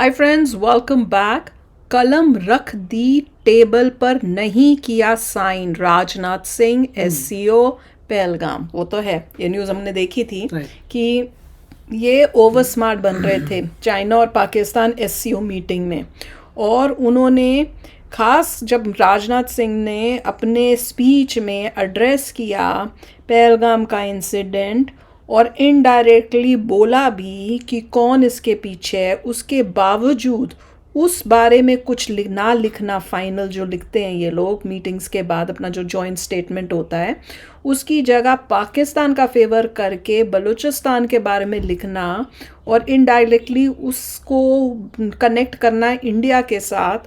Hi friends, welcome back. कलम रख दी table पर, नहीं किया साइन। राजनाथ सिंह एससीओ पहलगाम। वो तो है, ये न्यूज़ हमने देखी थी कि ये ओवर स्मार्ट बन रहे थे चाइना और पाकिस्तान एससीओ मीटिंग में। और उन्होंने खास जब राजनाथ सिंह ने अपने स्पीच में एड्रेस किया पहलगाम का इंसिडेंट और इनडायरेक्टली बोला भी कि कौन इसके पीछे है, उसके बावजूद उस बारे में कुछ ना लिखना, फाइनल जो लिखते हैं ये लोग मीटिंग्स के बाद अपना जो जॉइंट स्टेटमेंट होता है, उसकी जगह पाकिस्तान का फेवर करके बलूचिस्तान के बारे में लिखना और इनडायरेक्टली उसको कनेक्ट करना इंडिया के साथ,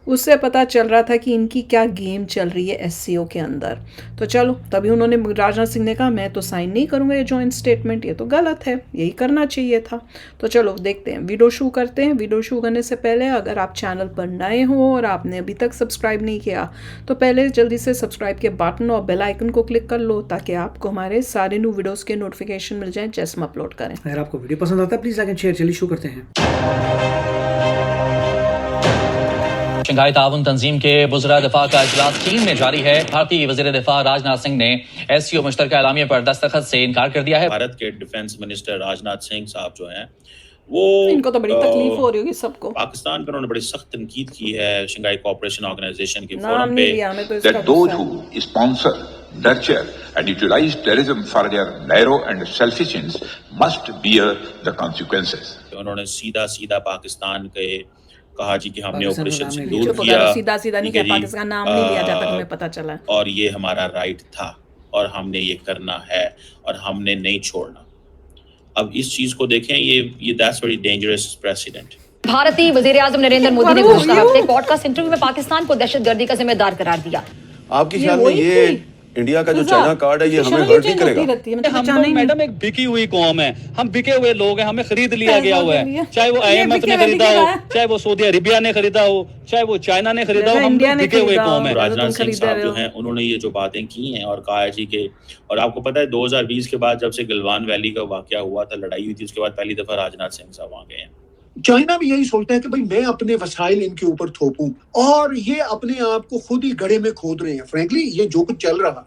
उससे पता चल रहा था कि इनकी क्या गेम चल रही है एससीओ के अंदर। तो चलो, तभी उन्होंने, राजनाथ सिंह ने कहा मैं तो साइन नहीं करूँगा ये जॉइंट स्टेटमेंट, ये तो गलत है, यही करना चाहिए था। तो चलो देखते हैं, वीडियो शुरू करते हैं। वीडियो शुरू करने से पहले अगर आप चैनल पर नए हो और आपने अभी तक सब्सक्राइब नहीं किया तो पहले जल्दी से सब्सक्राइब के बटन और बेल आइकन को क्लिक कर लो ताकि आपको हमारे सारे न्यू वीडियोस के नोटिफिकेशन मिल जाएं जैसे हम अपलोड करें। अगर आपको वीडियो पसंद आता है प्लीज लाइक एंड शेयर। चलिए शुरू करते हैं। शंघाई ताउन तंजीम के वज़रा दिफा का इजलास चीन में जारी है। भारतीय वज़ीर दिफा राजनाथ सिंह ने एससीओ मुश्तरका एलामिया पर दस्तखत से इनकार कर दिया है। भारत के डिफेंस मिनिस्टर राजनाथ सिंह साहब जो हैं वो, इनको तो बड़ी तकलीफ हो रही होगी सबको। पाकिस्तान पर उन्होंने बड़ी सख्त तनकीद की है शंघाई कोऑपरेशन ऑर्गेनाइजेशन के नाम फोरम नहीं पे। लिया, हमें तो that इसका those गुस्सा है। who sponsor, nurture and utilize terrorism for their narrow and selfish ends must bear the consequences. उन्होंने सीधा सीधा पाकिस्तान के कहा जी कि हमने पाकिस्तान का ऑपरेशन नाम नहीं सिंदूर चुप किया, करो, सीधा सीधा नहीं ठीक है किया, जी, पाकिस्तान नाम नहीं लिया जहाँ तक हमें पता चला है। और ये हमारा राइट था और हमने ये करना है और हमने नहीं छोड़ना। अब इस चीज को देखें, ये दैट्स वेरी डेंजरस प्रेसिडेंट। भारतीय वजीर आजम नरेंद्र मोदी ने घोषणा करते पॉडकास्ट इंटरव्यू में पाकिस्तान को दहशतगर्दी का जिम्मेदार करार दिया। आपके ख्याल में ये इंडिया का जो चाइना कार्ड है ये हमें हर्ट नहीं करेगा? हम लोग मैडम एक बिकी हुई कौम है, हम बिके हुए लोग हैं, हमें खरीद लिया गया हुआ है। चाहे वो IMF ने खरीदा हो, चाहे वो सऊदी अरेबिया ने खरीदा हो, चाहे वो चाइना ने खरीदा हो, हम लोग बिके हुए कौम है। राजनाथ सिंह साहब जो हैं उन्होंने ये जो बातें की हैं और कहा है जी के, और आपको पता है 2020 के बाद जब से गलवान वैली का वाकया हुआ था, लड़ाई हुई थी, उसके बाद पहली दफा राजनाथ सिंह साहब वहां गए हैं। चाइना भी यही सोचता है कि भाई मैं अपने वसाइल इनके ऊपर थोपूं, और ये अपने आप को खुद ही गड्ढे में खोद रहे हैं। फ्रैंकली ये जो कुछ चल रहा है,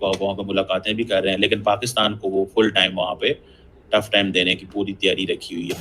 वहाँ पे मुलाकातें भी कर रहे हैं, लेकिन पाकिस्तान को वो फुल टाइम वहाँ पे टफ टाइम देने की पूरी तैयारी रखी हुई है।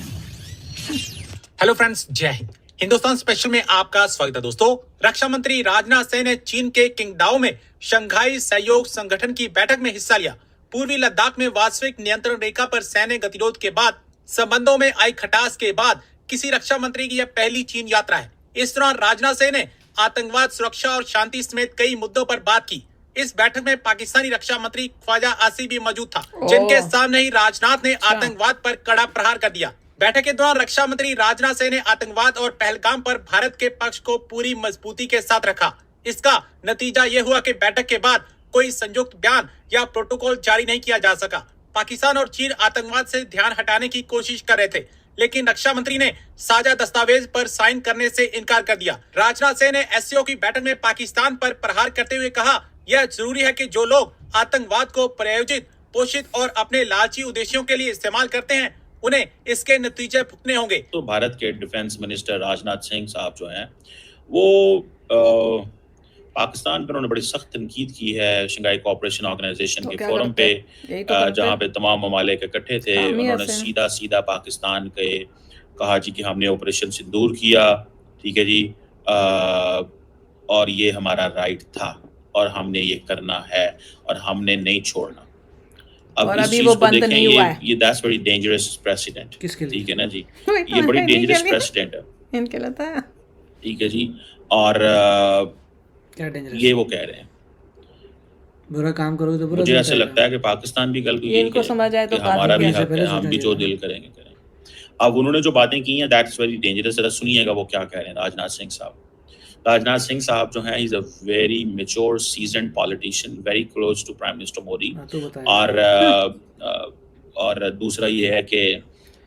हेलो फ्रेंड्स, जय हिंद। हिंदुस्तान स्पेशल में आपका स्वागत है दोस्तों। रक्षा मंत्री राजनाथ सिंह ने चीन के किंगडाओ में शंघाई सहयोग संगठन की बैठक में हिस्सा लिया। पूर्वी लद्दाख में वास्तविक नियंत्रण रेखा पर सैन्य गतिरोध के बाद संबंधों में आई खटास के बाद किसी रक्षा मंत्री की यह पहली चीन यात्रा है। इस दौरान राजनाथ सिंह ने आतंकवाद, सुरक्षा और शांति समेत कई मुद्दों पर बात की। इस बैठक में पाकिस्तानी रक्षा मंत्री ख्वाजा आसिफ भी मौजूद था, जिनके सामने ही राजनाथ ने आतंकवाद पर कड़ा प्रहार कर दिया। बैठक के दौरान रक्षा मंत्री राजनाथ सिंह ने आतंकवाद और पहलगाम पर भारत के पक्ष को पूरी मजबूती के साथ रखा। इसका नतीजा ये हुआ कि बैठक के बाद कोई संयुक्त बयान या प्रोटोकॉल जारी नहीं किया जा सका। पाकिस्तान और चीन आतंकवाद से ध्यान हटाने की कोशिश कर रहे थे, लेकिन रक्षा मंत्री ने साझा दस्तावेज पर साइन करने से इनकार कर दिया। राजनाथ सिंह ने एससीओ की बैठक में पाकिस्तान पर प्रहार करते हुए कहा, यह जरूरी है कि जो लोग आतंकवाद को प्रायोजित, पोषित और अपने लालची उद्देश्यों के लिए इस्तेमाल करते हैं, उन्हें इसके नतीजे भुगतने होंगे। तो भारत के डिफेंस मिनिस्टर राजनाथ सिंह साहब जो हैं वो पाकिस्तान पर उन्होंने बड़ी सख्त तनकीद की है शंघाई कोऑपरेशन ऑर्गेनाइजेशन के फोरम पे, जहाँ पे तमाम ममालिक इकट्ठे थे। उन्होंने सीधा सीधा पाकिस्तान के कहा जी कि हमने ऑपरेशन सिंदूर किया, ठीक है जी, और ये हमारा राइट था और हमने ये करना है और हमने नहीं छोड़ना। अब इस चीज को देखें, ये दैट्स वेरी डेंजरस प्रेसिडेंट। ठीक है ना जी, ये बड़ी डेंजरस प्रेसिडेंट है इनके लिए, ठीक है जी। और क्या डेंजरस ये वो कह रहे हैं बुरा काम करोगे तो बुरा। मुझे ऐसा लगता है कि पाकिस्तान भी कल को यही इनको समझ आए तो हमारा भी हक है, हम सोचना भी जो दिल करेंगे करें। अब उन्होंने जो बातें की हैं दैट्स वेरी डेंजरस। जरा सुनिएगा वो क्या कह रहे हैं राजनाथ सिंह साहब। राजनाथ सिंह साहब जो हैं, is a very mature seasoned politician, very close to prime minister Modi. और दूसरा ये है कि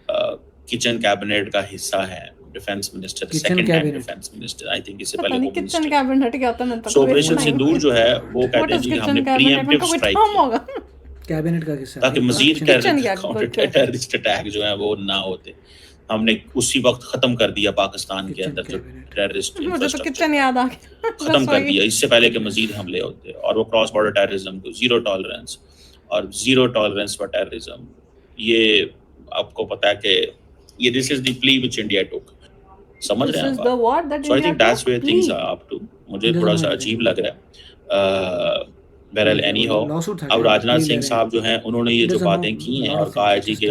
किचन कैबिनेट का हिस्सा है, defence minister, second time defence minister, I think इससे पहले होम मिनिस्टर। कैबिनेट क्या होता है? सो ऑपरेशन सिंदूर जो है वो कहते हैं कि हमने प्रीएम्प्टिव स्ट्राइक किया कैबिनेट का किस्सा, ताकि मजीद टेररिस्ट अटैक जो है वो ना होते। हमने उसी वक्त खत्म कर दिया पाकिस्तान के अंदर जो टेररिस्ट मुझे तो इंफ्रास्ट्रक्चर किचन याद आ गया खत्म कर दिया, इससे पहले के मजीद हमले होते, और वो क्रॉस बॉर्डर टेररिज्म को जीरो टॉलरेंस और जीरो टॉलरेंस फॉर टेररिज्म, ये आपको पता है कि ये this is the plea which India took, समझ रहे हैं आप? So I think that's where things are up to. मुझे थोड़ा सा अजीब लग रहा है। बहरहाल एनी हो, अब राजनाथ सिंह साहब जो हैं उन्होंने ये जो बातें की हैं और कहा है जी के,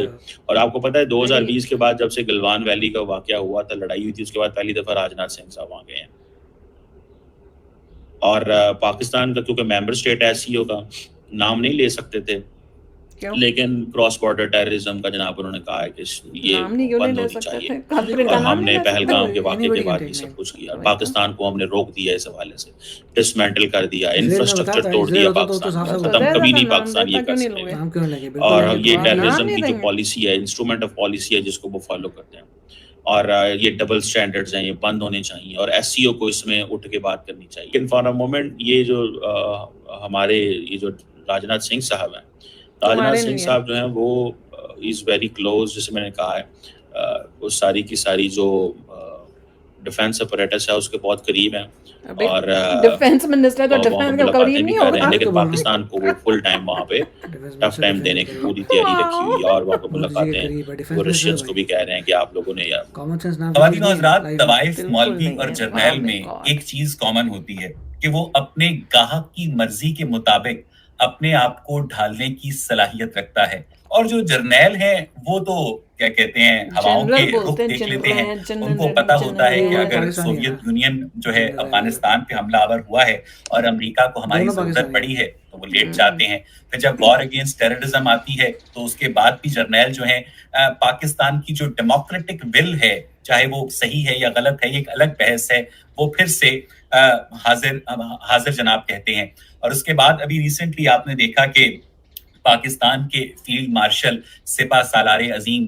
और आपको पता है 2020 के बाद जब से गलवान वैली का वाकया हुआ था, लड़ाई हुई थी, उसके बाद पहली दफा राजनाथ सिंह साहब वहाँ गए हैं। और पाकिस्तान का क्योंकि मेंबर स्टेट है SCO का, नाम नहीं ले सकते थे, लेकिन क्रॉस बॉर्डर टेररिज्म का जनाब उन्होंने कहा है कि ये बंद होनी चाहिए, और हमने पहलगाम के वाक़े के बाद ये सब कुछ किया, पाकिस्तान को हमने रोक दिया इस हवाले से, डिसमेंटल कर दिया, इंफ्रास्ट्रक्चर तोड़ दिया पाकिस्तान का, खत्म कभी नहीं पाकिस्तान ये कर सकेगा। और ये टेररिज्म की जो पॉलिसी है, इंस्ट्रूमेंट ऑफ पॉलिसी है जिसको वो फॉलो करते हैं, और ये डबल स्टैंडर्ड्स हैं, ये बंद होने चाहिए, और SCO को इसमें उठ के बात करनी चाहिए। लेकिन फॉर अ मोमेंट ये जो हमारे ये जो राजनाथ सिंह साहब हैं, राजनाथ सिंह साहब जो हैं वो इज़ वेरी क्लोज, जैसे मैंने कहा है, वो सारी की सारी जो डिफेंस अपरेटस है उसके बहुत करीब हैं, और डिफेंस मिनिस्टर तो डिफेंस का करीब नहीं होगा, लेकिन पाकिस्तान को वो फुल टाइम वहाँ पे टफ टाइम देने की पूरी तैयारी रखी हुई है, और वहाँ पे मुलाकातें वो रशियंस को भी कह रहे हैं कि आप लोगों ने यार। ख़वातीन और हज़रात, तवाइफ, मौलवी और जर्नैल में एक चीज कॉमन होती है कि वो अपने गाहक की मर्जी के मुताबिक अपने आप को ढालने की सलाहियत रखता है, और जो जर्नैल है वो तो क्या कहते हैं, हवाओं के रुख देख लेते हैं। उनको पता होता है कि अगर सोवियत यूनियन जो है अफगानिस्तान पे हमलावर हुआ है और अमेरिका को हमारी जरूरत पड़ी है तो वो लेट जाते हैं। फिर जब वॉर अगेंस्ट टेररिज्म आती है तो उसके बाद भी जर्नैल जो है पाकिस्तान की जो डेमोक्रेटिक विल है, चाहे वो सही है या गलत है, ये एक अलग बहस है, वो फिर से हाजिर जनाब कहते हैं। और उसके बाद अभी रिसेंटली आपने देखा कि पाकिस्तान के फील्ड मार्शल सिपा सालारे अजीम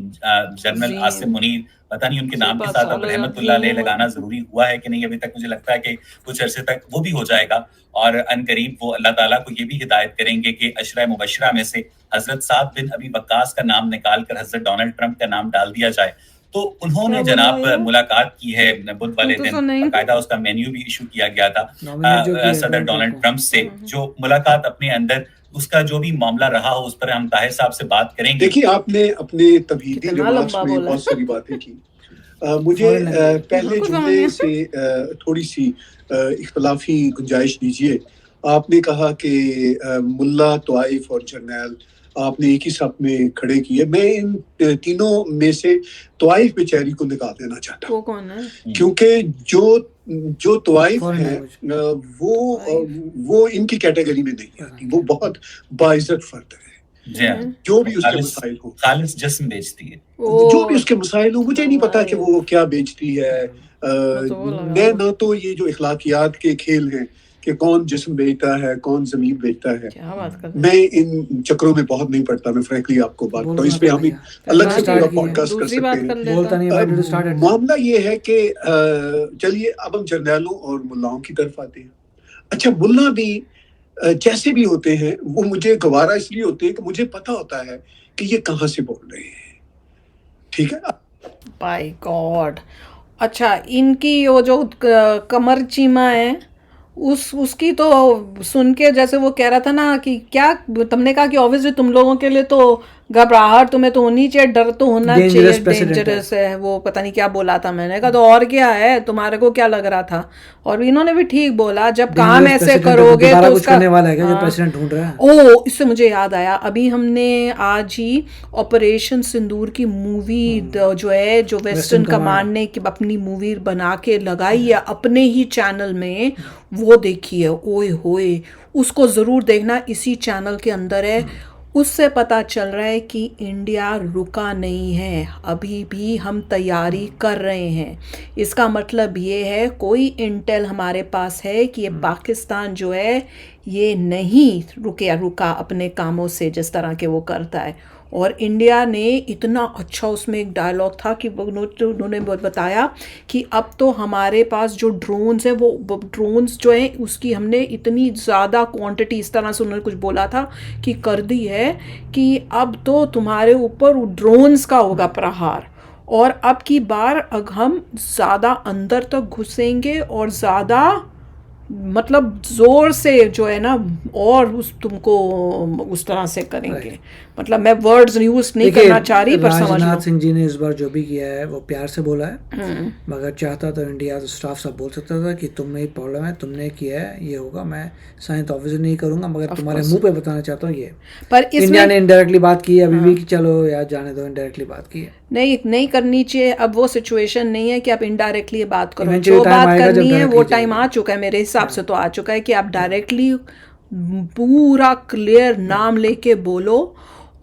जनरल आसिम मुनीर, पता नहीं उनके नाम के साथ अब रहमतुल्लाह अलैह लगाना जरूरी हुआ है कि नहीं, अभी तक मुझे लगता है कि कुछ अरसे तक वो भी हो जाएगा, और अनकरीब वो अल्लाह ताला को ये भी हिदायत करेंगे कि अशरा मुबशरा में से हजरत साद बिन अबी वक्कास का नाम निकाल कर हजरत डोनाल्ड ट्रंप का नाम डाल दिया जाए। तो उन्होंने जनाब मुलाकात की है बुध वाले दिन, बाकायदा उसका मेन्यू भी इशू किया गया था सदर डोनाल्ड ट्रंप से, जो मुलाकात अपने अंदर उसका जो भी मामला रहा हो उस पर हम ताहिर साहब से बात करेंगे। देखिए, आपने अपने तबहीदी रिमार्क्स में बहुत सारी बातें की। मुझे पहले जुमले से थोड़ी सी इख्तलाफी गुंजाइश दीजिए। आपने कहा कि मुल्ला, तवाइफ और जर्नैल आपने एक ही सफ में खड़े किए। मैं इन तीनों में से तवाइफ बेचारी को निकाल देना चाहता हूँ। कौन है? क्योंकि जो तवाइफ है वो इनकी कैटेगरी में नहीं आती, वो बहुत बाइज्जत फर्द है। जो भी उसके मसाइल हो, खालिस जिस्म बेचती है, जो भी उसके मसाइल हो, मुझे नहीं पता कि वो क्या बेचती है। मैं ना तो ये जो इखलाकियात के खेल हैं कि कौन जिस्म बेचता है, कौन जमीन बेचता है, मैं इन चक्रों में बहुत नहीं पड़ता। मैं फ्रैंकली आपको बात तो इस पे हम अलग से पूरा पॉडकास्ट कर सकते हैं। मामला ये है कि चलिए अब हम जर्नैलों और मुल्लाओं की तरफ आते हैं। अच्छा, मुल्ला भी जैसे भी होते हैं वो मुझे गवारा इसलिए होते हैं कि मुझे पता होता है कि ये कहाँ से बोल रहे हैं। ठीक है, बाय गॉड। अच्छा, इनकी वो जो कमर चीमा है उसकी तो सुन के जैसे वो कह रहा था ना कि क्या तुमने कहा कि ऑब्वियसली तुम लोगों के लिए तो घबराहट तुम्हें तो होनी चाहिए, डर तो होना चाहिए, डेंजरस है वो, पता नहीं क्या बोला था। मैंने कहा तो और क्या है, तुम्हारे को क्या लग रहा था? और इन्होंने भी ठीक बोला, जब काम ऐसे करोगे तो उसका करने वाला है क्या जो प्रेसिडेंट ढूंढ रहा है। ओ, इससे मुझे याद आया, अभी हमने आज ही ऑपरेशन सिंदूर की मूवी जो है, जो वेस्टर्न कमांड ने अपनी मूवी बना के लगाई है अपने ही चैनल में, वो देखी है। ओए होए, उसको जरूर देखना, इसी चैनल के अंदर है। उससे पता चल रहा है कि इंडिया रुका नहीं है, अभी भी हम तैयारी कर रहे हैं। इसका मतलब ये है कोई इंटेल हमारे पास है कि ये पाकिस्तान जो है ये नहीं रुका अपने कामों से जिस तरह के वो करता है। और इंडिया ने इतना अच्छा, उसमें एक डायलॉग था कि उन्होंने बताया कि अब तो हमारे पास जो ड्रोन्स हैं, वो ड्रोन्स जो हैं उसकी हमने इतनी ज़्यादा क्वांटिटी, इस तरह से उन्होंने कुछ बोला था कि कर दी है कि अब तो तुम्हारे ऊपर ड्रोन्स का होगा प्रहार। और अब की बार हम ज़्यादा अंदर तक घुसेंगे और ज़्यादा मतलब जोर से जो है ना और तुमको उस तरह से करेंगे। मतलब मैं वर्ड्स यूज नहीं करना चाह रही पर समझ लो। राजनाथ सिंह जी ने इस बार जो भी किया है वो प्यार से बोला है, मगर चाहता तो इंडिया तो स्टाफ सब बोल सकता था कि तुम में ही प्रॉब्लम है, तुमने किया है, ये होगा। मैं साइन तो ऑब्वियसली नहीं करूंगा, मगर तुम्हारे मुंह पे बताना चाहता हूँ ये। पर इंडिया ने इनडायरेक्टली बात की है अभी भी कि चलो यार जाने दो, इनडायरेक्टली बात की है। नहीं करनी चाहिए। अब वो सिचुएशन नहीं है कि आप इनडायरेक्टली बात करो, जो बात करनी है वो टाइम आ चुका है, मेरे हिसाब से तो आ चुका है कि आप डायरेक्टली पूरा क्लियर नाम लेके बोलो।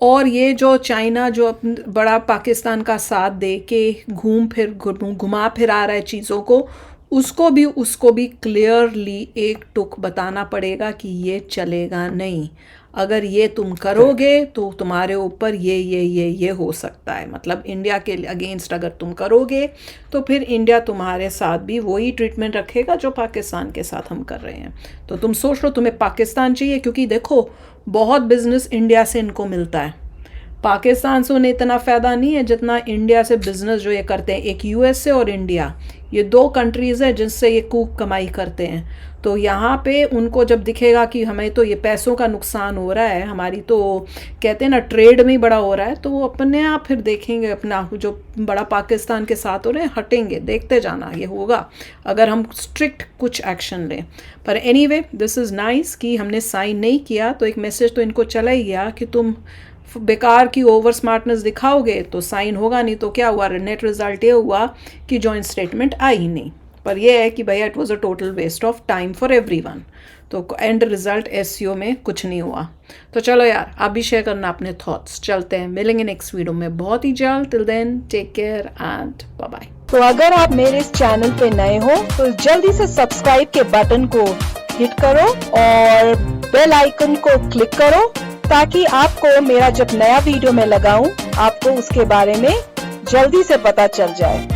और ये जो चाइना जो बड़ा पाकिस्तान का साथ दे के घुमा फिर आ रहा है चीज़ों को, उसको भी क्लियरली एक टुक बताना पड़ेगा कि ये चलेगा नहीं। अगर ये तुम करोगे तो तुम्हारे ऊपर ये हो सकता है। मतलब इंडिया के अगेंस्ट अगर तुम करोगे तो फिर इंडिया तुम्हारे साथ भी वही ट्रीटमेंट रखेगा जो पाकिस्तान के साथ हम कर रहे हैं। तो तुम सोच लो तुम्हें पाकिस्तान चाहिए, क्योंकि देखो बहुत बिजनेस इंडिया से इनको मिलता है, पाकिस्तान से उन्हें इतना फ़ायदा नहीं है जितना इंडिया से बिजनेस जो ये करते हैं। एक यूएसए और इंडिया, ये 2 कंट्रीज़ हैं जिनसे ये खूब कमाई करते हैं। तो यहाँ पे उनको जब दिखेगा कि हमें तो ये पैसों का नुकसान हो रहा है, हमारी तो कहते हैं ना ट्रेड में ही बड़ा हो रहा है, तो वो अपने आप फिर देखेंगे अपना जो बड़ा पाकिस्तान के साथ हो रहे हैं, हटेंगे। देखते जाना ये होगा अगर हम स्ट्रिक्ट कुछ एक्शन लें। पर एनीवे दिस इज़ नाइस कि हमने साइन नहीं किया, तो एक मैसेज तो इनको चला ही गया कि तुम बेकार की ओवर स्मार्टनेस दिखाओगे तो साइन होगा नहीं। तो क्या हुआ, नेट रिजल्ट ये हुआ कि जॉइंट स्टेटमेंट आई ही नहीं। पर यह है कि भैया it was a total waste of time for everyone. तो एंड रिजल्ट एसईओ में कुछ नहीं हुआ। तो चलो यार, आप भी शेयर करना अपने थॉट्स। चलते हैं, मिलेंगे नेक्स्ट वीडियो में बहुत ही जल्द। Till then take care and bye bye. तो अगर आप मेरे इस चैनल पे नए हो तो जल्दी से सब्सक्राइब के बटन को हिट करो और बेल आइकन को क्लिक करो, ताकि आपको मेरा जब नया वीडियो मैं लगाऊं आपको उसके बारे में जल्दी से पता चल जाए।